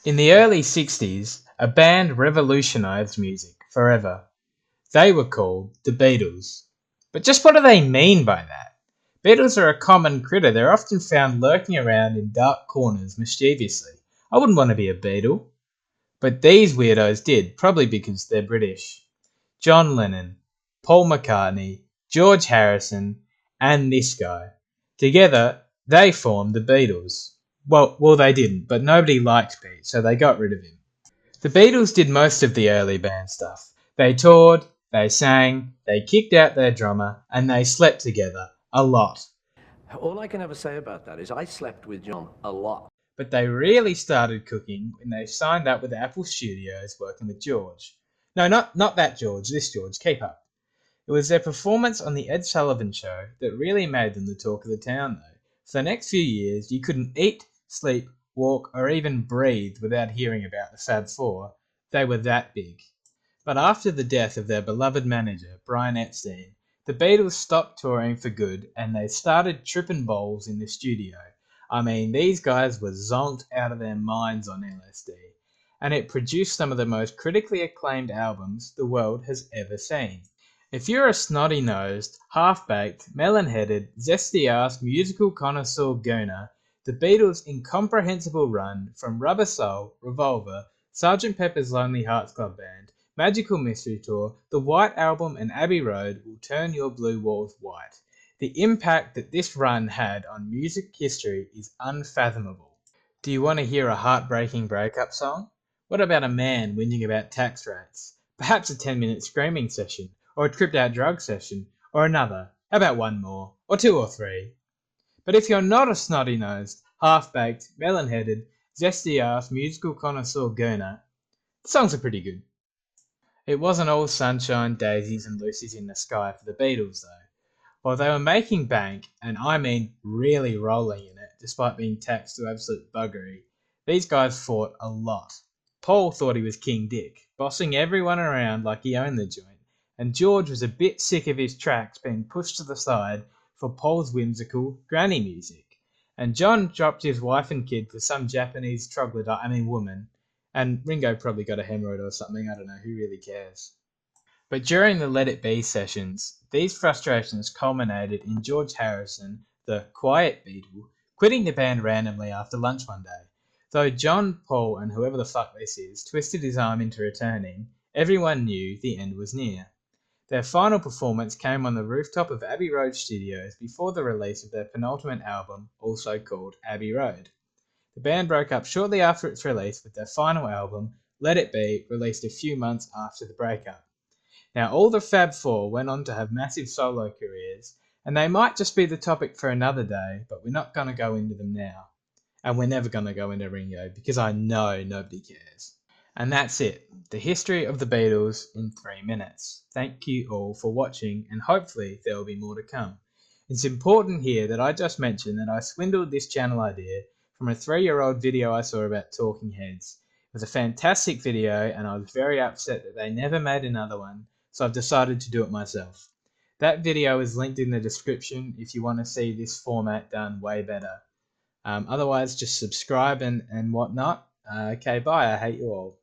In the early 60s, a band revolutionized music forever. They were called the Beatles. But just what do they mean by that? Beetles are a common critter. They're often found lurking around in dark corners mischievously. I wouldn't want to be a beetle. But these weirdos did, probably because they're British. John Lennon, Paul McCartney, George Harrison, and this guy. Together, they formed the Beatles. Well, they didn't, but nobody liked Pete, so they got rid of him. The Beatles did most of the early band stuff. They toured, they sang, they kicked out their drummer, and they slept together a lot. All I can ever say about that is I slept with John a lot. But they really started cooking when they signed up with Apple Studios working with George. No, not that George, this George, keep up. It was their performance on The Ed Sullivan Show that really made them the talk of the town, though. For the next few years, you couldn't eat, sleep, walk, or even breathe without hearing about the Fab Four. They were that big. But after the death of their beloved manager, Brian Epstein, the Beatles stopped touring for good and they started tripping bowls in the studio. I mean, these guys were zonked out of their minds on LSD, and it produced some of the most critically acclaimed albums the world has ever seen. If you're a snotty-nosed, half-baked, melon-headed, zesty-ass musical connoisseur gooner, the Beatles' incomprehensible run from Rubber Soul, Revolver, Sgt. Pepper's Lonely Hearts Club Band, Magical Mystery Tour, The White Album and Abbey Road will turn your blue walls white. The impact that this run had on music history is unfathomable. Do you want to hear a heartbreaking breakup song? What about a man whinging about tax rates? Perhaps a 10-minute screaming session, or a tripped out drug session, or another. How about one more, or two or three? But if you're not a snotty-nosed, half-baked, melon-headed, zesty-ass musical connoisseur gooner, the songs are pretty good. It wasn't all sunshine, daisies, and Lucy's in the sky for the Beatles, though. While they were making bank, and I mean really rolling in it, despite being taxed to absolute buggery, these guys fought a lot. Paul thought he was King Dick, bossing everyone around like he owned the joint, and George was a bit sick of his tracks being pushed to the side for Paul's whimsical granny music. And John dropped his wife and kid for some Japanese troglodyte, woman, and Ringo probably got a hemorrhoid or something, I don't know, who really cares? But during the Let It Be sessions, these frustrations culminated in George Harrison, the quiet Beatle, quitting the band randomly after lunch one day. Though John, Paul, and whoever the fuck this is twisted his arm into returning, everyone knew the end was near. Their final performance came on the rooftop of Abbey Road Studios before the release of their penultimate album, also called Abbey Road. The band broke up shortly after its release, with their final album, Let It Be, released a few months after the breakup. Now, all the Fab Four went on to have massive solo careers, and they might just be the topic for another day, but we're not going to go into them now. And we're never going to go into Ringo, because I know nobody cares. And that's it. The history of the Beatles in 3 minutes. Thank you all for watching, and hopefully there will be more to come. It's important here that I just mention that I swindled this channel idea from a 3-year-old video I saw about talking heads. It was a fantastic video, and I was very upset that they never made another one, so I've decided to do it myself. That video is linked in the description if you want to see this format done way better. Otherwise, just subscribe and whatnot. Okay, bye. I hate you all.